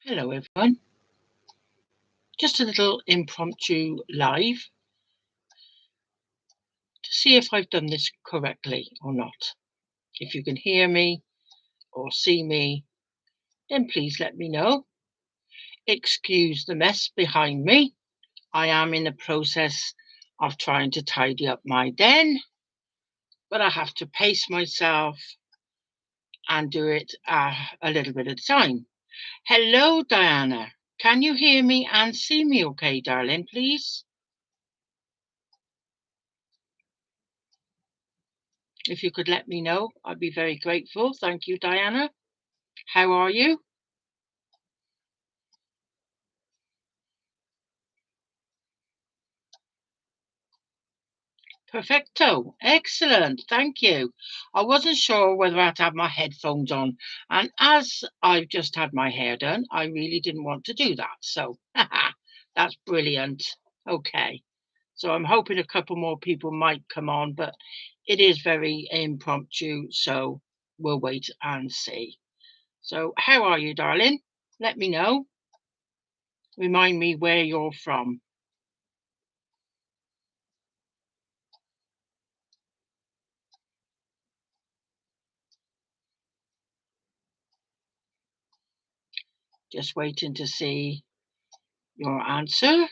Hello, everyone. Just a little impromptu live to see if I've done this correctly or not. If you can hear me or see me, then please let me know. Excuse the mess behind me. I am in the process of trying to tidy up my den, but I have to pace myself and do it a little bit at a time. Hello, Diana. Can you hear me and see me okay, darling, please? If you could let me know, I'd be very grateful. Thank you, Diana. How are you? Perfecto. Excellent. Thank you. I wasn't sure whether I had to have my headphones on. And as I've just had my hair done, I really didn't want to do that. So that's brilliant. Okay. So I'm hoping a couple more people might come on, but it is very impromptu. So we'll wait and see. So, how are you, darling? Let me know. Remind me where you're from. Just waiting to see your answer.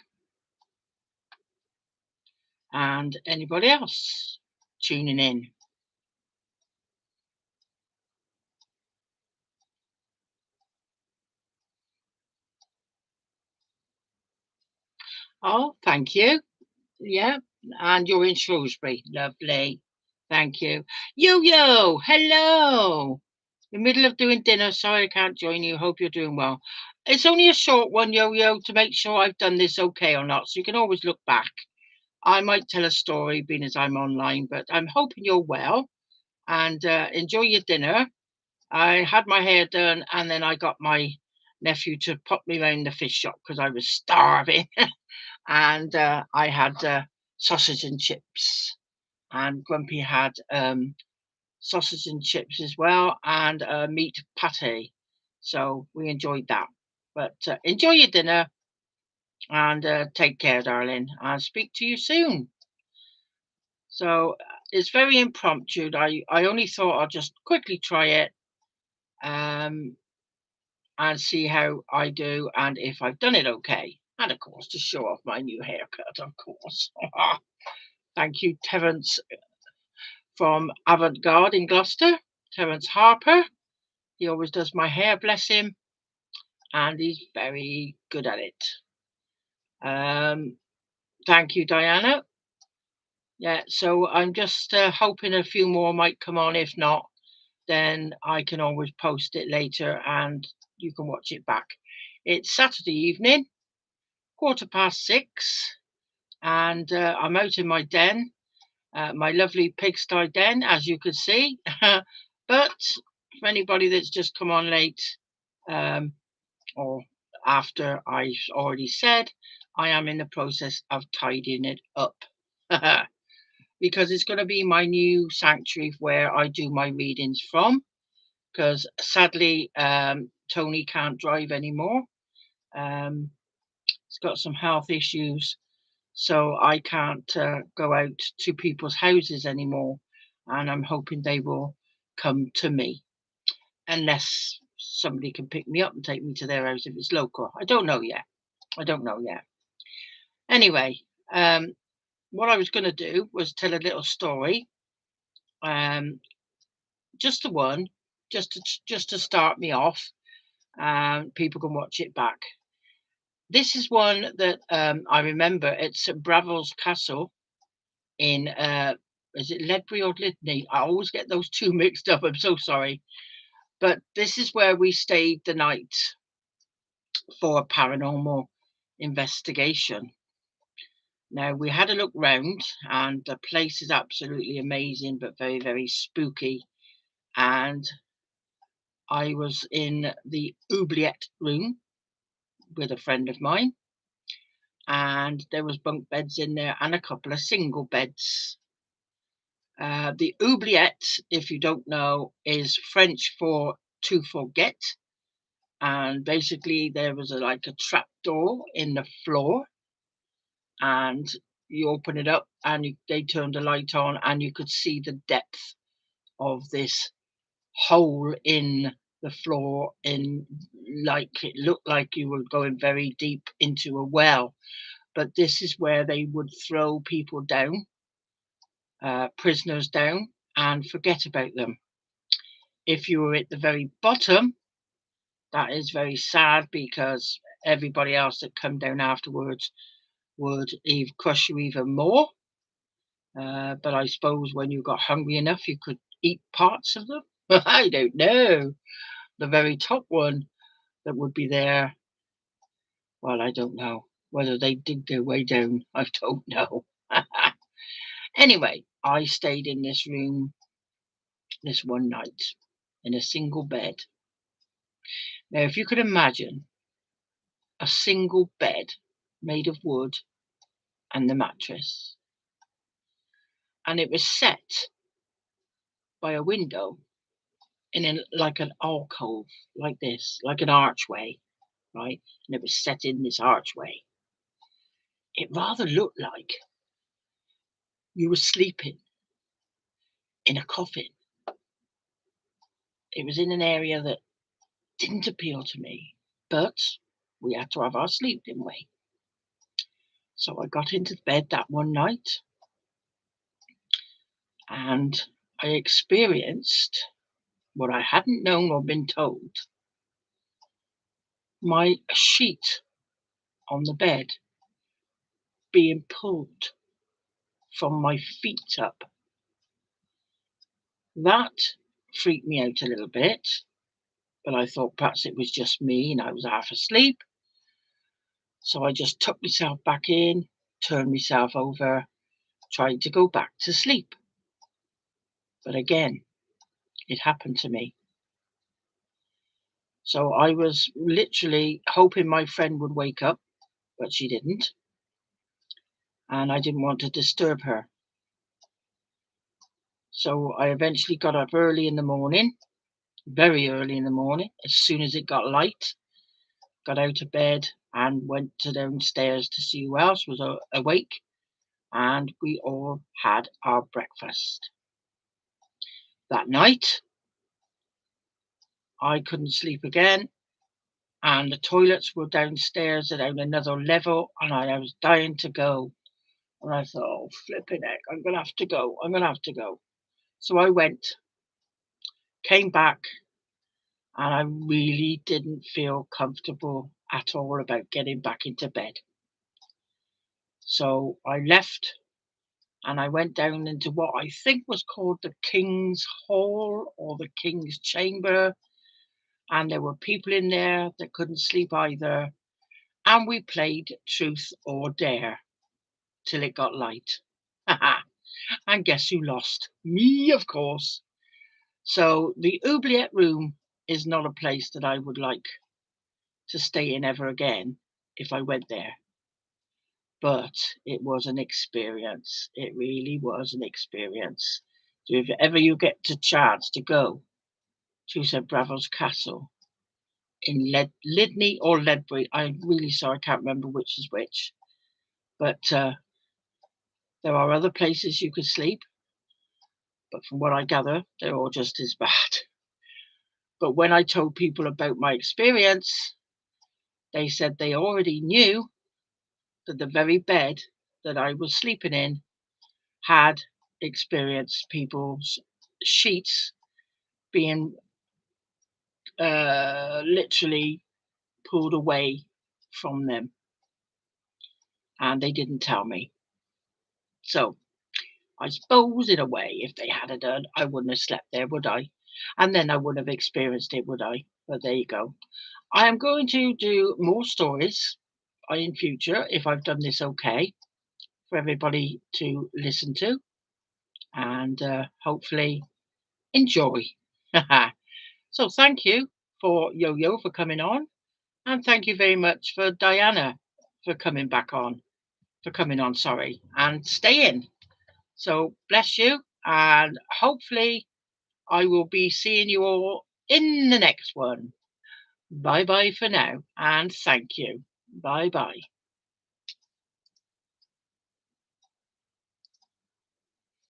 And anybody else tuning in. Oh, thank you. Yeah, and you're in Shrewsbury. Lovely. Thank you. Yo, yo, hello. In the middle of doing dinner. Sorry I can't join you. Hope you're doing well. It's only a short one, yo, yo, to make sure I've done this okay or not. So you can always look back. I might tell a story being as I'm online, but I'm hoping you're well and enjoy your dinner. I had my hair done and then I got my nephew to pop me around the fish shop because I was starving. And I had sausage and chips. And Grumpy had sausage and chips as well and meat pate. So we enjoyed that. But enjoy your dinner and take care, darling. I'll speak to you soon. So it's very impromptu. I only thought I'll just quickly try it. Um, and see how I do and if I've done it okay. And of course, to show off my new haircut, of course. Thank you, Terence from Avant Garde in Gloucester, Terence Harper. He always does my hair, bless him, and he's very good at it. Um, thank you, Diana. Yeah, so I'm just hoping a few more might come on. If not, then I can always post it later and you can watch it back. It's Saturday evening, 6:15, and I'm out in my den, my lovely pigsty den, as you can see. But for anybody that's just come on late um, or after I've already said, I am in the process of tidying it up because it's going to be my new sanctuary where I do my readings from. Because sadly, Tony can't drive anymore. Um, he's got some health issues, so I can't go out to people's houses anymore. And I'm hoping they will come to me, unless somebody can pick me up and take me to their house if it's local. I don't know yet. I don't know yet. Anyway, um, what I was going to do was tell a little story, um, just the one, just to start me off. People can watch it back. This is one that I remember. It's at Bravel's Castle in is it Ledbury or Lydney? I always get those two mixed up. I'm so sorry. But this is where we stayed the night for a paranormal investigation. Now we had a look round and the place is absolutely amazing but very, very spooky. And I was in the oubliette room with a friend of mine, and there was bunk beds in there and a couple of single beds. The oubliette, if you don't know, is French for to forget, And basically there was like a trap door in the floor, and you open it up and they turned the light on and you could see the depth of this hole in the floor, in like it looked like you were going very deep into a well. But this is where they would throw people down, prisoners down, and forget about them. If you were at the very bottom, that is very sad, because everybody else that come down afterwards would crush you even more. But I suppose when you got hungry enough, you could eat parts of them. I don't know. The very top one that would be there, well, I don't know. Whether they dig their way down, I don't know. Anyway, I stayed in this room this one night in a single bed. Now, if you could imagine a single bed made of wood and the mattress, and it was set by a window in like an alcove, like this, like an archway, right? And it was set in this archway. It rather looked like you were sleeping in a coffin. It was in an area that didn't appeal to me, but we had to have our sleep, didn't we? So I got into bed that one night and I experienced what I hadn't known or been told. My sheet on the bed being pulled from my feet up. That freaked me out a little bit, but I thought perhaps it was just me and I was half asleep. So I just tucked myself back in, turned myself over, tried to go back to sleep. But again, it happened to me. So I was literally hoping my friend would wake up, but she didn't. And I didn't want to disturb her. So I eventually got up early in the morning, very early in the morning, as soon as it got light, got out of bed and went to downstairs to see who else was awake. And we all had our breakfast. That night, I couldn't sleep again, and the toilets were downstairs at another level, and I was dying to go. And I thought, oh, flipping heck, I'm going to have to go. I'm going to have to go. So I went, came back, and I really didn't feel comfortable at all about getting back into bed. So I left and I went down into what I think was called the King's Hall or the King's Chamber. And there were people in there that couldn't sleep either. And we played Truth or Dare till it got light. And guess who lost? Me, of course. So the oubliette room is not a place that I would like to stay in ever again if I went there. But it was an experience. It really was an experience. So if ever you get the chance to go to St Bravos Castle in Lydney or Ledbury, I'm really sorry, I can't remember which is which. But there are other places you could sleep. But from what I gather, they're all just as bad. But when I told people about my experience, they said they already knew that the very bed that I was sleeping in had experienced people's sheets being literally pulled away from them, and they didn't tell me. So I suppose in a way, if they had done, I wouldn't have slept there, would I? And then I wouldn't have experienced it, would I? But there you go. I am going to do more stories in future if I've done this okay for everybody to listen to and hopefully enjoy. So thank you for Yo-Yo for coming on, and thank you very much for Diana for coming back on, sorry, and staying. So bless you, and hopefully I will be seeing you all in the next one. Bye bye for now, and thank you. Bye bye.